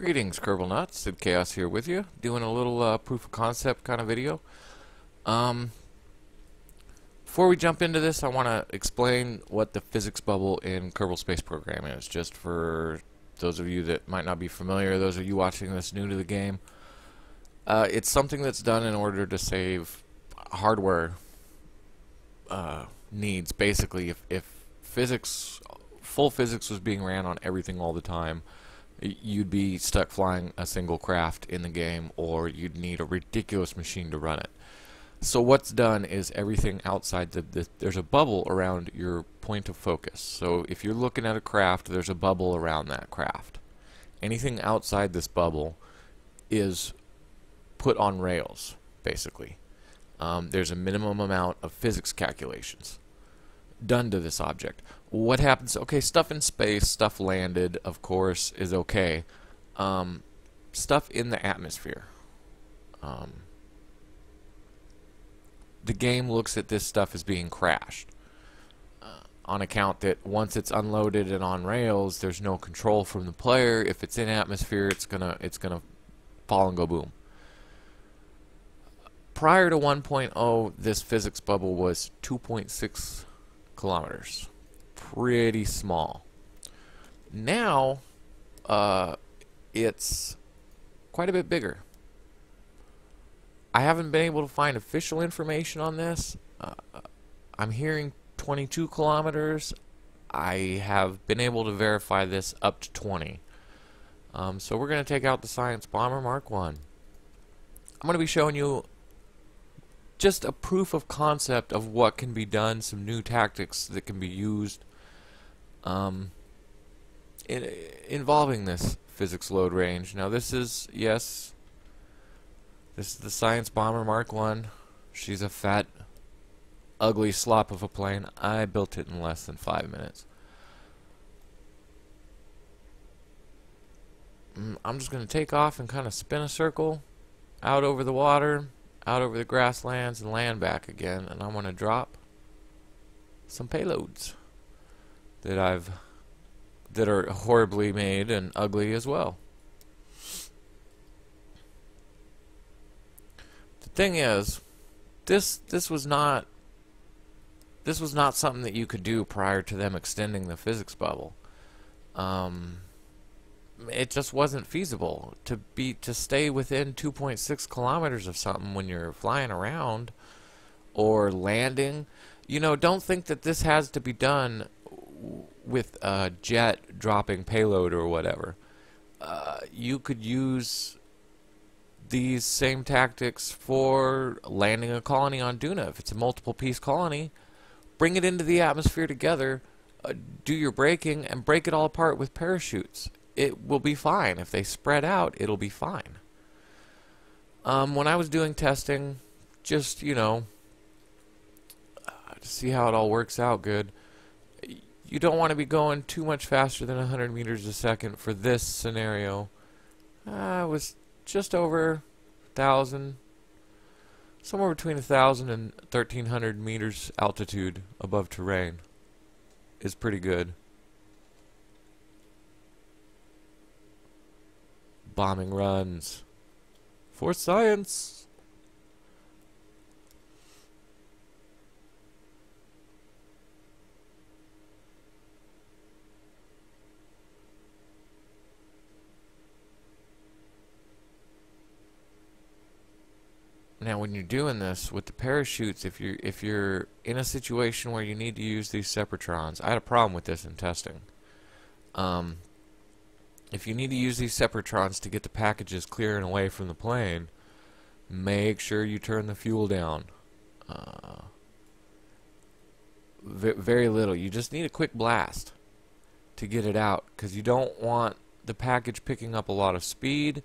Greetings, Kerbal Nuts. Sid Chaos here with you, doing a little proof of concept kind of video. Before we jump into this, I want to explain what the PhysicsBubble in Kerbal Space Program is, just for those of you that might not be familiar, those of you watching this new to the game. It's something that's done in order to save hardware needs. Basically, if full physics was being ran on everything all the time, you'd be stuck flying a single craft in the game, or you'd need a ridiculous machine to run it. So what's done is everything outside there's a bubble around your point of focus. So if you're looking at a craft, there's a bubble around that craft. Anything outside this bubble is put on rails, basically. There's a minimum amount of physics calculations done to this object. What happens? Okay, stuff in space, stuff landed, of course, is okay. Stuff in the atmosphere. The game looks at this stuff as being crashed, on account that once it's unloaded and on rails, there's no control from the player. If it's in atmosphere, it's gonna fall and go boom. Prior to 1.0, this physics bubble was 2.6 kilometers. Pretty small. Now, it's quite a bit bigger. I haven't been able to find official information on this. I'm hearing 22 kilometers. I have been able to verify this up to 20. So we're going to take out the Science Bomber Mark 1. I'm going to be showing you just a proof of concept of what can be done, some new tactics that can be used involving this physics load range. Now this is, yes, this is the Science Bomber Mark 1. She's a fat, ugly slop of a plane. I built it in less than 5 minutes. I'm just going to take off and kind of spin a circle out over the water, out over the grasslands, and land back again, and I'm going to drop some payloads that are horribly made and ugly as well. The thing is, this was not something that you could do prior to them extending the physics bubble. It just wasn't feasible to stay within 2.6 kilometers of something when you're flying around or landing. You know, don't think that this has to be done with a jet dropping payload or whatever. You could use these same tactics for landing a colony on Duna. If it's a multiple piece colony, bring it into the atmosphere together, do your braking, and break it all apart with parachutes. It will be fine. If they spread out, it'll be fine. When I was doing testing, just, you know, to see how it all works out good, you don't want to be going too much faster than 100 meters a second for this scenario. It was just over 1,000, somewhere between 1,000 and 1,300 meters altitude above terrain is pretty good. Bombing runs for science. Now when you're doing this with the parachutes, if you're in a situation where you need to use these separatrons, I had a problem with this in testing. If you need to use these separatrons to get the packages clear and away from the plane, make sure you turn the fuel down. Very little. You just need a quick blast to get it out, because you don't want the package picking up a lot of speed.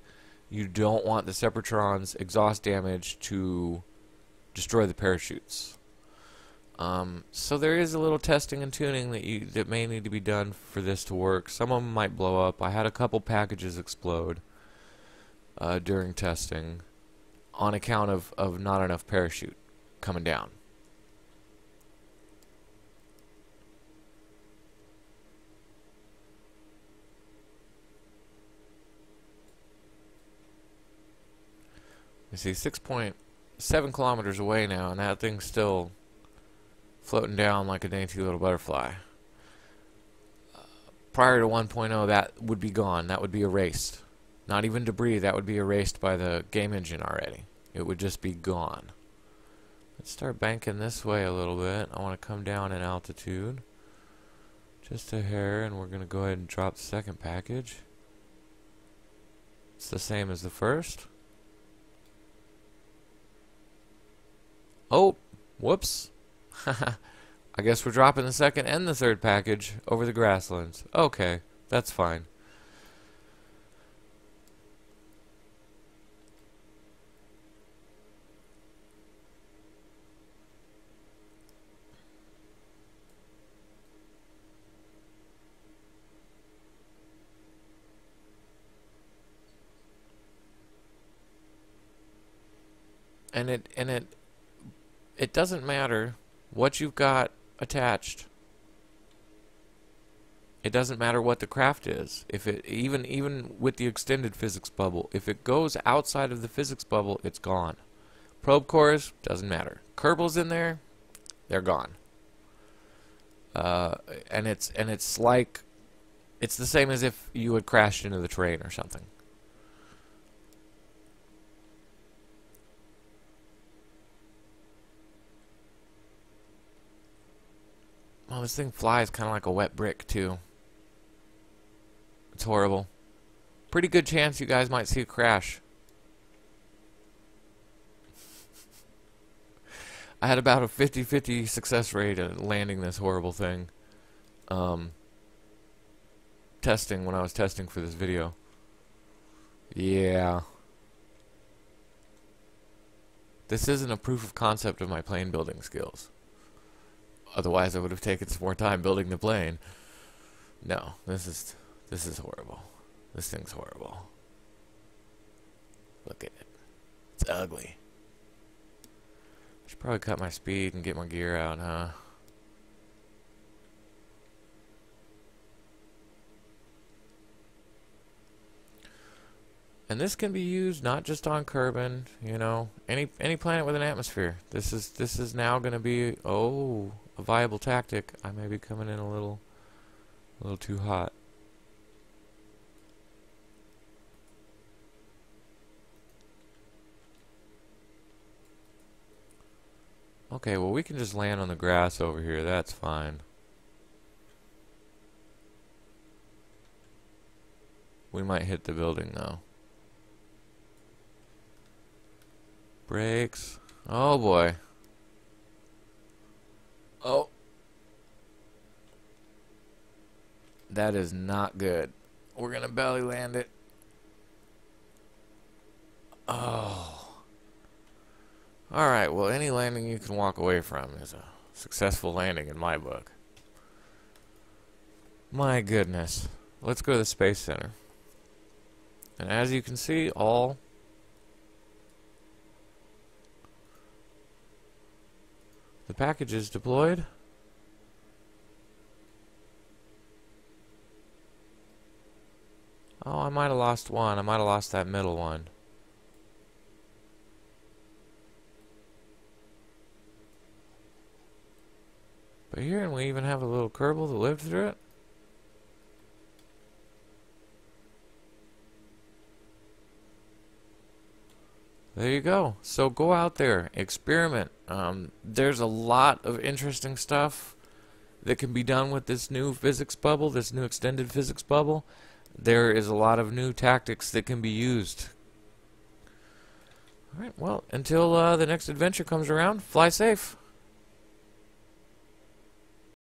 You don't want the separatrons' exhaust damage to destroy the parachutes. So there is a little testing and tuning that may need to be done for this to work. Some of them might blow up. I had a couple packages explode during testing on account of not enough parachute coming down. You see, 6.7 kilometers away now, and that thing's still floating down like a dainty little butterfly. Prior to 1.0, that would be gone. That would be erased. Not even debris. That would be erased by the game engine already. It would just be gone. Let's start banking this way a little bit. I want to come down in altitude. Just a hair, and we're going to go ahead and drop the second package. It's the same as the first. Oh, whoops. I guess we're dropping the second and the third package over the grasslands. Okay, that's fine. And it doesn't matter what you've got attached. It doesn't matter what the craft is. If it even with the extended physics bubble, if it goes outside of the physics bubble, it's gone. Probe cores doesn't matter. Kerbals in there, they're gone. And it's like it's the same as if you had crashed into the terrain or something. Well, this thing flies kind of like a wet brick, too. It's horrible. Pretty good chance you guys might see a crash. I had about a 50-50 success rate at landing this horrible thing. Testing, when I was testing for this video. Yeah. This isn't a proof of concept of my plane building skills. Otherwise, I would have taken some more time building the plane. No, this is horrible. This thing's horrible. Look at it. It's ugly. Should probably cut my speed and get my gear out, huh? And this can be used not just on Kerbal, you know, any planet with an atmosphere. This is now going to be a viable tactic. I may be coming in a little too hot. Okay, well we can just land on the grass over here. That's fine. We might hit the building though. Brakes. Oh boy. Oh. That is not good. We're gonna belly land it. Oh. Alright, well any landing you can walk away from is a successful landing in my book. My goodness. Let's go to the Space Center. And as you can see, all the package is deployed. Oh, I might have lost one. I might have lost that middle one. But here, and we even have a little Kerbal that lived through it. There you go. So go out there, experiment. There's a lot of interesting stuff that can be done with this new physics bubble, this new extended physics bubble. There is a lot of new tactics that can be used. Alright, well, until the next adventure comes around, fly safe.